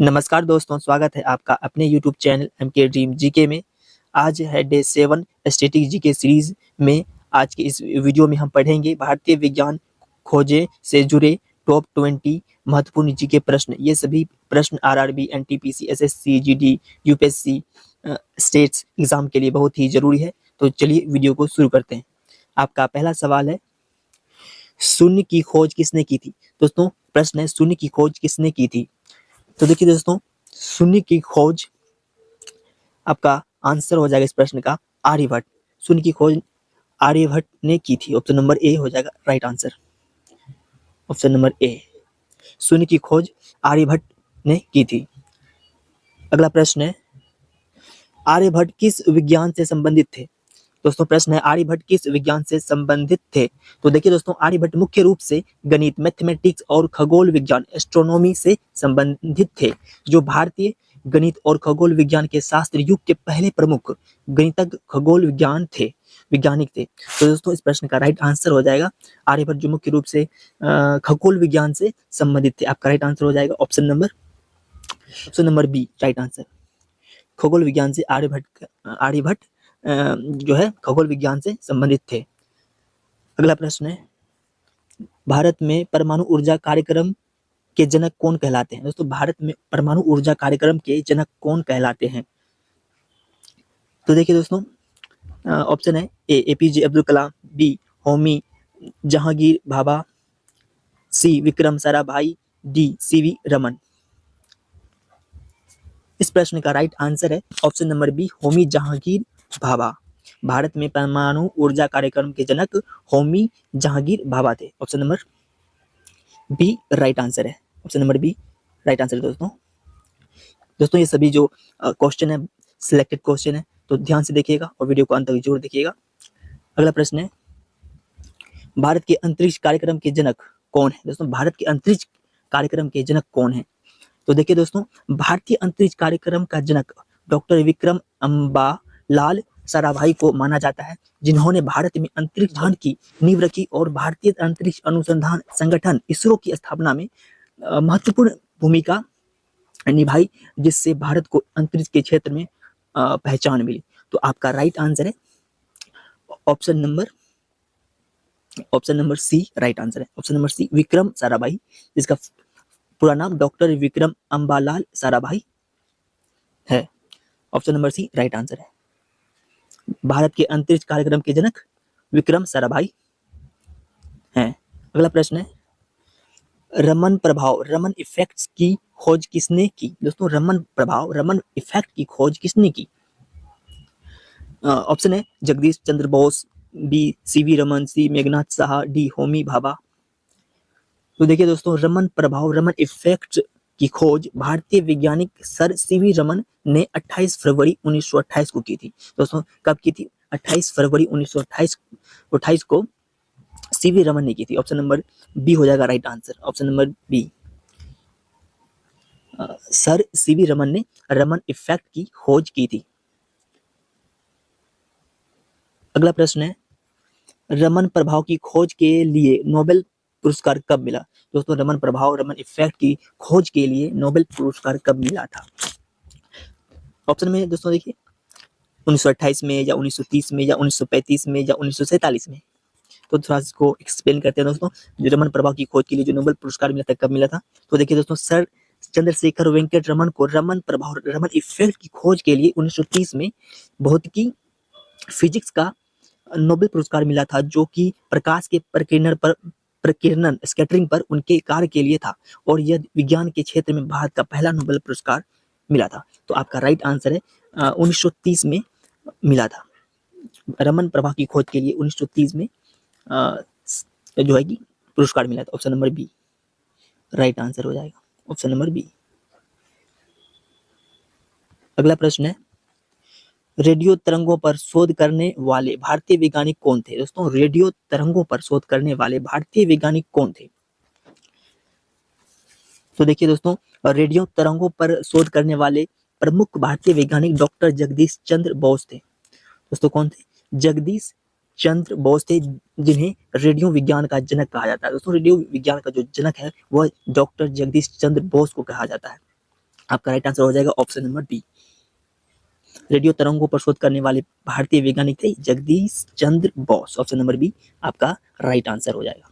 नमस्कार दोस्तों, स्वागत है आपका अपने YouTube channel M K dream G K में। आज है डे 7 स्टैटिक जीके सीरीज में। आज की इस वीडियो में हम पढ़ेंगे भारतीय विज्ञान खोजे से जुड़े टॉप 20 महत्वपूर्ण जीके प्रश्न। ये सभी प्रश्न RRB, NTPC, SSC, GD, UPSC states exam के लिए बहुत ही जरूरी है। तो चलिए वीडियो को शुरू करते हैं। आपका पहला सवाल है, शून्य की खोज किसने की थी? दोस्तों प्रश्न है, शून्य की खोज किसने की थी? तो देखिए दोस्तों, शून्य की खोज आपका आंसर हो जाएगा इस प्रश्न का आर्यभट्ट। शून्य की खोज आर्यभट्ट ने की थी। ऑप्शन नंबर ए हो जाएगा right answer. Option number A, शून्य की खोज आर्यभट्ट ने की थी। अगला प्रश्न है, आर्यभट्ट किस विज्ञान से संबंधित थे? दोस्तों प्रश्न है, आर्यभट्ट किस विज्ञान से संबंधित थे? तो देखिए दोस्तों, आर्यभट्ट मुख्य रूप से गणित, मैथमेटिक्स और खगोल विज्ञान, एस्ट्रोनॉमी से संबंधित थे, जो भारतीय गणित और खगोल विज्ञान के शास्त्र युग के पहले प्रमुख गणितज्ञ खगोल वैज्ञानिक थे। तो दोस्तों इस प्रश्न का राइट आंसर हो जाएगा आर्यभट्ट, जो मुख्य रूप से खगोल विज्ञान से संबंधित थे। आपका राइट आंसर हो जाएगा option number B right answer. खगोल विज्ञान से आर्यभट्ट जो है खगोल विज्ञान से संबंधित थे। अगला प्रश्न है, भारत में परमाणु ऊर्जा कार्यक्रम के जनक कौन कहलाते हैं? दोस्तों भारत में परमाणु ऊर्जा कार्यक्रम के जनक कौन कहलाते हैं? तो देखिए दोस्तों, ऑप्शन है A A P J Abdul Kalam, B Homi Jahangir Bhabha, C Vikram Sarabhai, D C V Raman. इस प्रश्न का राइट आंसर है option number B Homi Jahangir Bhabha. भारत में परमाणु ऊर्जा कार्यक्रम के जनक होमी जहांगीर भाभा थे। Option number B right answer है। Option number B right answer है दोस्तों ये सभी जो क्वेश्चन है सिलेक्टेड क्वेश्चन है, तो ध्यान से देखिएगा और वीडियो को अंत तक जरूर देखिएगा। अगला प्रश्न है, भारत के अंतरिक्ष कार्यक्रम के जनक कौन है? दोस्तों भारत के अंतरिक्ष कार्यक्रम के जनक कौन है? तो देखिए दोस्तों, भारतीय अंतरिक्ष कार्यक्रम का जनक डॉक्टर विक्रम अम्बालाल साराभाई को माना जाता है, जिन्होंने भारत में अंतरिक्ष यान की नींव रखी और भारतीय अंतरिक्ष अनुसंधान संगठन इसरो की स्थापना में महत्वपूर्ण भूमिका निभाई, जिससे भारत को अंतरिक्ष के क्षेत्र में पहचान मिली। तो आपका राइट आंसर है option number C right answer है। Option number C Vikram Sarabhai, जिसका पूरा नाम डॉक्टर विक्रम अम्बालाल साराभाई है। Option number C right answer है। भारत के अंतरिक्ष कार्यक्रम के जनक विक्रम साराभाई हैं। अगला प्रश्न है, रमन प्रभाव, रमन इफेक्ट्स की खोज किसने की? दोस्तों रमन प्रभाव, रमन इफेक्ट की खोज किसने की? ऑप्शन है Jagdish Chandra Bose, be CV Raman, C Meghnath Saha, D Homi Bhabha. तो देखिए दोस्तों, रमन प्रभाव, रमन इफेक्ट की खोज भारतीय वैज्ञानिक सर सीवी रमन ने 28 फरवरी 1928 को की थी। दोस्तों कब की थी? 28 फरवरी 1928 को सीवी रमन ने की थी। ऑप्शन नंबर बी हो जाएगा right answer. Option number B, sir C V Raman ने रमन इफेक्ट की खोज की थी। अगला प्रश्न है, रमन प्रभाव की खोज के लिए नोबेल पुरस्कार कब मिला? दोस्तों रमन प्रभाव, रमन इफेक्ट की खोज के लिए नोबेल पुरस्कार कब मिला था? ऑप्शन में दोस्तों देखिए 1928 में या 1930 में या 1935 में या 1947 में। तो थोड़ा इसको एक्सप्लेन करते हैं दोस्तों। जो रमन प्रभाव की खोज के लिए जो नोबेल पुरस्कार मिला था, कब मिला था? तो देखिए दोस्तों, सर चंद्रशेखर वेंकट रमन को रमन प्रभाव, रमन इफेक्ट की खोज के लिए 1930 में भौतिकी फिजिक्स का नोबेल पुरस्कार मिला था, जो कि प्रकाश के प्रकीर्णन स्कैटरिंग पर उनके कार्य के लिए था, और यह विज्ञान के क्षेत्र में भारत का पहला नोबेल पुरस्कार मिला था। तो आपका राइट आंसर है 1930 में मिला था। रमन प्रभा की खोज के लिए 1930 में जो है कि पुरस्कार मिला था। Option number B right answer हो जाएगा। Option number B. अगला प्रश्न है, रेडियो तरंगों पर शोध करने वाले भारतीय वैज्ञानिक कौन थे? दोस्तों रेडियो तरंगों पर शोध करने वाले भारतीय वैज्ञानिक कौन थे? तो देखिए दोस्तों, रेडियो तरंगों पर शोध करने वाले प्रमुख भारतीय वैज्ञानिक डॉक्टर जगदीश चंद्र बोस थे। दोस्तों कौन थे? जगदीश चंद्र बोस थे, जिन्हें रेडियो विज्ञान का जनक कहा जाता है। दोस्तों रेडियो विज्ञान का जो जनक है वह डॉक्टर जगदीश चंद्र बोस को कहा जाता है। आपका राइट आंसर हो जाएगा ऑप्शन नंबर बी। रेडियो तरंगों पर शोध करने वाले भारतीय वैज्ञानिक थे Jagadish Chandra Bose. Option number B आपका राइट आंसर हो जाएगा।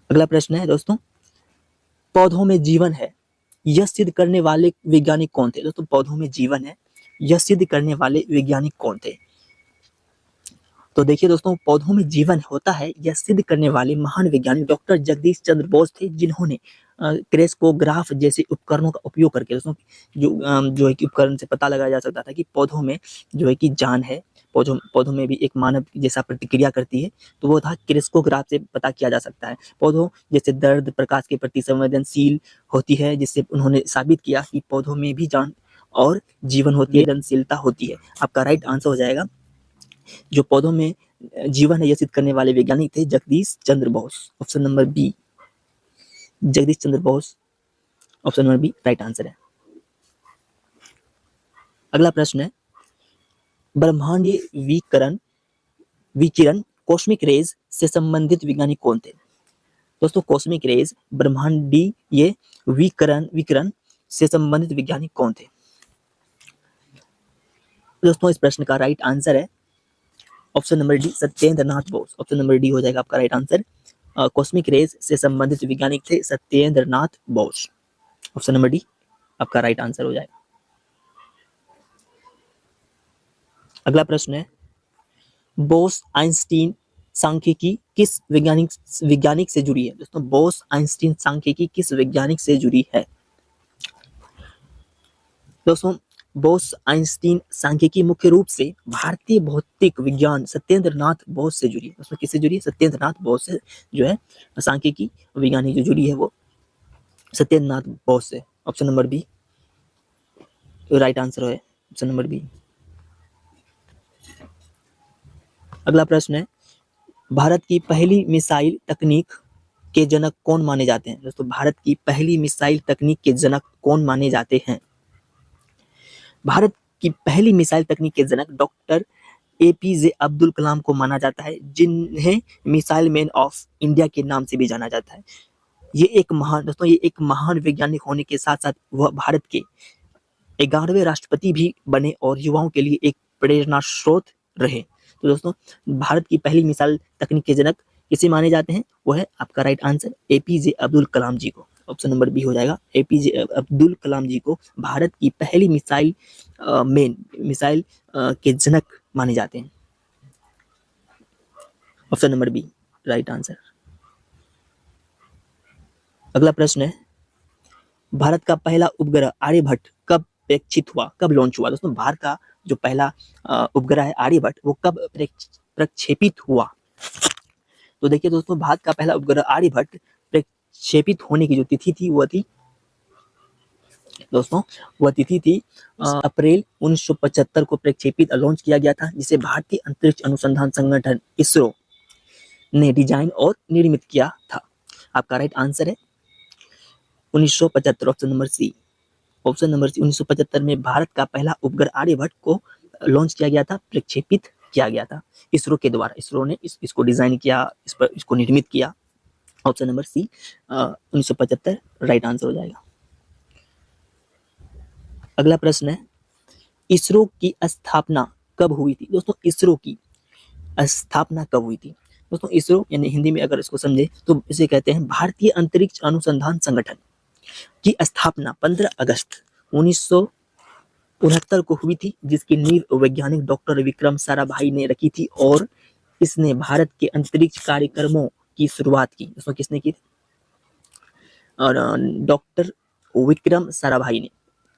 अगला प्रश्न है दोस्तों, पौधों में जीवन है यह सिद्ध करने वाले वैज्ञानिक कौन थे? दोस्तों पौधों में जीवन है यह सिद्ध करने वाले वैज्ञानिक कौन थे? तो देखिए दोस्तों, पौधों में जीवन होता है यह सिद्ध करने वाले महान वैज्ञानिक डॉक्टर जगदीश चंद्र बोस थे, जिन्होंने क्रेस्कोग्राफ जैसे उपकरणों का उपयोग करके दोस्तों जो है कि उपकरण से पता लगाया जा सकता था कि पौधों में जो है कि जान है, पौधों में भी एक मानव जैसा प्रतिक्रिया करती है, तो वो था क्रेस्कोग्राफ से पता किया जा सकता है। पौधों जैसे दर्द प्रकाश के प्रति संवेदनशील होती है, जिससे उन्होंने साबित किया कि पौधों में भी जान और जीवन होती है, संवेदनशीलता होती है। आपका राइट आंसर हो जाएगा, जो पौधों में जीवन है यह सिद्ध करने वाले वैज्ञानिक थे Jagadish Chandra Bose. Option number B Jagadish Chandra Bose, option number B right answer है। अगला प्रश्न है, ब्रह्मांडीय विकिरण कॉस्मिक रेज से संबंधित वैज्ञानिक कौन थे? दोस्तों कॉस्मिक रेज ब्रह्मांडीय विकिरण से संबंधित वैज्ञानिक कौन थे? दोस्तों इस प्रश्न का राइट आंसर है option number D Satyendra Nath Bose. Option number D हो जाएगा आपका राइट आंसर। कॉस्मिक रेज से संबंधित वैज्ञानिक थे Satyendra Nath Bose. Option number D आपका राइट आंसर हो जाएगा। अगला प्रश्न है, बोस आइंस्टीन सांख्यिकी किस वैज्ञानिक से जुड़ी है? दोस्तों बोस आइंस्टीन सांख्यिकी किस वैज्ञानिक से जुड़ी है? दोस्तों बोस आइंस्टीन सांख्यिकी मुख्य रूप से भारतीय भौतिक विज्ञान सत्येंद्र नाथ बोस से जुड़ी है। दोस्तों किससे जुड़ी है? सत्येंद्र नाथ बोस से जो है सांख्यिकी वैज्ञानिक जो जुड़ी है वो सत्येंद्र नाथ बोस से। Option number B right answer है, ऑप्शन नंबर बी। अगला प्रश्न है, भारत की पहली मिसाइल तकनीक के जनक कौन माने जाते हैं? दोस्तों भारत की पहली मिसाइल तकनीक के जनक कौन माने जाते हैं? भारत की पहली मिसाइल तकनीक के जनक डॉक्टर एपीजे अब्दुल कलाम को माना जाता है, जिन्हें मिसाइल मैन ऑफ इंडिया के नाम से भी जाना जाता है। ये एक महान वैज्ञानिक होने के साथ साथ वह भारत के 11वें राष्ट्रपति भी बने और युवाओं के लिए एक प्रेरणा स्रोत रहे। तो दोस्तों भारत की पहली मिसाइल तकनीक के जनक किसे माने जाते हैं? वो है आपका राइट आंसर एपीजे अब्दुल कलाम जी को। ऑप्शन नंबर बी हो जाएगा, एपीजे अब्दुल कलाम जी को भारत की पहली मिसाइल के जनक माने जाते हैं। Option number B right answer. अगला प्रश्न है, भारत का पहला उपग्रह आर्यभट्ट कब प्रक्षेपित हुआ, कब लॉन्च हुआ? दोस्तों भारत का जो पहला उपग्रह है आर्यभट्ट वो कब प्रक्षेपित हुआ? तो देखिए दोस्तों, भारत का पहला उपग्रह आर्यभट्ट प्रक्षेपित होने की जो तिथि थी वह थी दोस्तों वह तिथि थी अप्रैल 1975 को प्रक्षेपित लॉन्च किया गया था, जिसे भारतीय अंतरिक्ष अनुसंधान संगठन इसरो ने डिजाइन और निर्मित किया था। आपका राइट आंसर है 1975, option number C. Option number C 1975 में भारत का पहला उपग्रह आर्यभट्ट को लॉन्च किया गया था, प्रक्षेपित किया गया था इसरो के द्वारा। इसरो ने इसको डिजाइन किया, इसको निर्मित किया। Option number C 1975 right answer हो जाएगा। अगला प्रश्न है, इसरो की स्थापना कब हुई थी? दोस्तों इसरो की स्थापना कब हुई थी? दोस्तों इसरो यानी हिंदी में अगर इसको समझे तो इसे कहते हैं भारतीय अंतरिक्ष अनुसंधान संगठन की स्थापना 15 अगस्त 1969 को हुई थी, जिसकी नींव वैज्ञानिक डॉक्टर विक्रम साराभाई ने रखी थी और इसने भारत के अंतरिक्ष कार्यक्रमों की शुरुआत की। दोस्तों किसने की? और डॉक्टर विक्रम साराभाई ने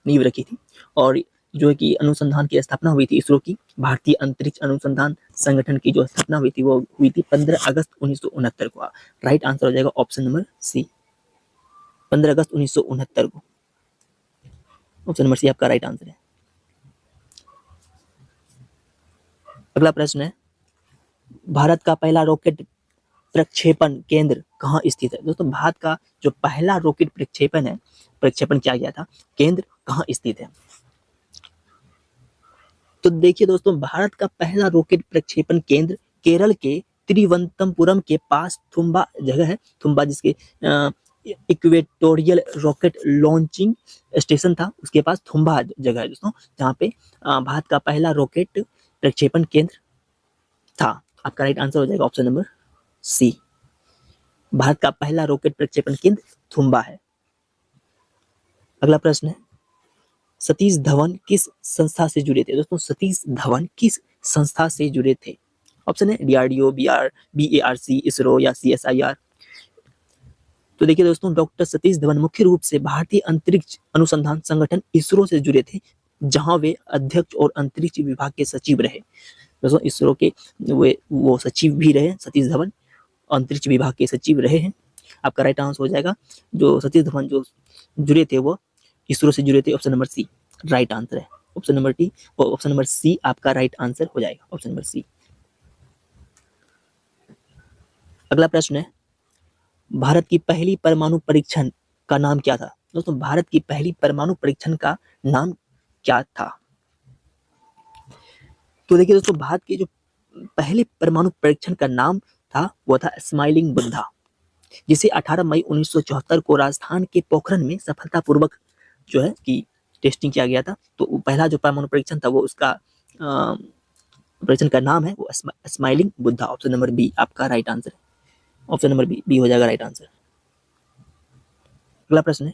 नींव रखी थी और जो है कि अनुसंधान की स्थापना हुई थी इसरो की, भारतीय अंतरिक्ष अनुसंधान संगठन की जो स्थापना हुई थी वो हुई थी 15 अगस्त 1969 को। राइट आंसर हो जाएगा ऑप्शन नंबर सी 15 अगस्त 1969 को। ऑप्शन नंबर सी आपका राइट आंसर है। अगला प्रश्न है, भारत का पहला रॉकेट प्रक्षेपण केंद्र कहाँ स्थित है? दोस्तों भारत का जो पहला रॉकेट प्रक्षेपण किया गया था, केंद्र कहाँ स्थित है? तो देखिए दोस्तों, भारत का पहला रॉकेट प्रक्षेपण केंद्र केरल के तिरुवनंतपुरम के पास थुम्बा जगह है, थुम्बा जिसके इक्वेटोरियल रॉकेट लॉन्चिंग स्टेशन था, उसके पास थुम्बा जगह है दोस्तों, जहाँ पे भारत का पहला रॉकेट प्रक्षेपण केंद्र था। आपका राइट आंसर हो जाएगा ऑप्शन नंबर सी। भारत का पहला रॉकेट प्रक्षेपण केंद्र थुम्बा है। अगला प्रश्न है, सतीश धवन किस संस्था से जुड़े थे? दोस्तों सतीश धवन किस संस्था से जुड़े थे? ऑप्शन है DRDO, BARC, इसरो या CSIR। तो देखिए दोस्तों, डॉक्टर सतीश धवन मुख्य रूप से भारतीय अंतरिक्ष अनुसंधान संगठन इसरो से जुड़े थे, जहां वे अध्यक्ष और अंतरिक्ष विभाग के सचिव रहे। दोस्तों इसरो के वो सचिव भी रहे, सतीश धवन अंतरिक्ष विभाग के सचिव रहे हैं। आपका राइट आंसर हो जाएगा, जो सतीश धवन जो जुड़े थे वो इसरो से जुड़े थे। Option number C right answer है। ऑप्शन नंबर टी और ऑप्शन नंबर सी आपका राइट आंसर हो जाएगा, ऑप्शन नंबर सी। अगला प्रश्न है, भारत की पहली परमाणु परीक्षण का नाम क्या था? दोस्तों भारत की पहली परमाणु परीक्षण का नाम क्या था? तो देखिए दोस्तों, भारत के जो पहले परमाणु परीक्षण का नाम था वो था स्माइलिंग बुद्धा, जिसे 18 मई 1974 को राजस्थान के पोखरण में सफलतापूर्वक जो है कि टेस्टिंग किया गया था। तो पहला जो परमाणु परीक्षण था वो उसका परीक्षण का नाम है वो smiling Buddha. Option number B आपका राइट आंसर है। ऑप्शन नंबर बी हो जाएगा राइट आंसर। अगला प्रश्न है,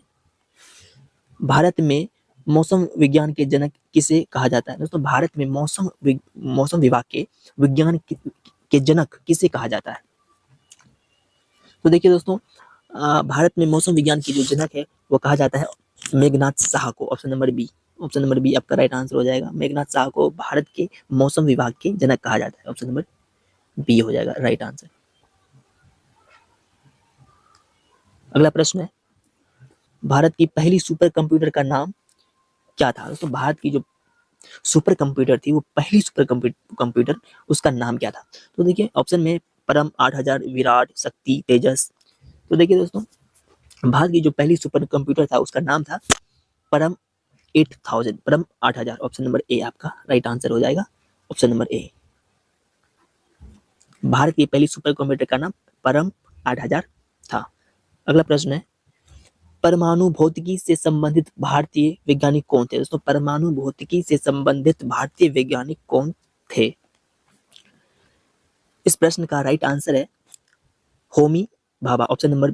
भारत में मौसम विज्ञान के जनक किसे कहा जाता है? दोस्तों भारत में मौसम विभाग के विज्ञान के जनक किसे कहा जाता है? तो देखिए दोस्तों, भारत में मौसम विज्ञान की जो जनक है वो कहा जाता है मेघनाथ साहा को। Option number B, option number B आपका राइट आंसर हो जाएगा। मेघनाथ साहा को भारत के मौसम विभाग के जनक कहा जाता है। ऑप्शन नंबर बी हो जाएगा राइट आंसर। अगला प्रश्न है, भारत की पहली सुपर कंप्यूटर का नाम क्या था? दोस्तों भारत की जो सुपर कंप्यूटर थी वो पहली सुपर कंप्यूटर उसका नाम क्या था? तो देखिए ऑप्शन में परम 8000, विराट, शक्ति, तेजस। तो देखिए दोस्तों, भारत की जो पहली सुपर कंप्यूटर था उसका नाम था परम 8000, परम 8000। ऑप्शन नंबर ए आपका राइट आंसर हो जाएगा। ऑप्शन नंबर ए, भारत की पहली सुपर कंप्यूटर का नाम परम 8000 था। अगला प्रश्न है, परमाणु भौतिकी से संबंधित भारतीय वैज्ञानिक कौन थे? दोस्तों परमाणु भौतिकी से संबंधित भारतीय वैज्ञानिक कौन थे? इस प्रश्न का राइट आंसर है Homi Bhabha. Option number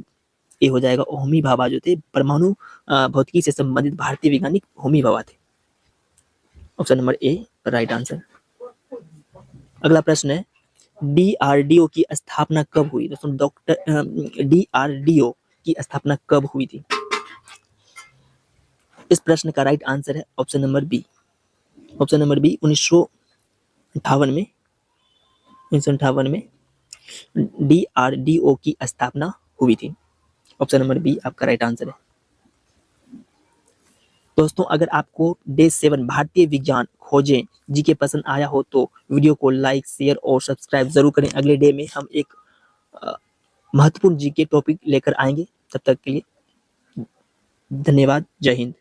A हो जाएगा। होमी भाभा जो थे परमाणु भौतिकी से संबंधित भारतीय वैज्ञानिक होमी भाभा थे। Option number A right answer. अगला प्रश्न है, DRDO की स्थापना कब हुई? दोस्तों DRDO की स्थापना कब हुई थी? इस प्रश्न का राइट आंसर है option number B. Option number B 1958 में 1958 में DRDO की स्थापना हुई थी। ऑप्शन नंबर बी आपका राइट आंसर है। दोस्तों अगर आपको डे 7 भारतीय विज्ञान खोजें जीके पसंद आया हो तो वीडियो को लाइक, शेयर और सब्सक्राइब जरूर करें। अगले डे में हम एक महत्वपूर्ण जीके टॉपिक लेकर आएंगे। तब तक के लिए धन्यवाद। जय हिंद।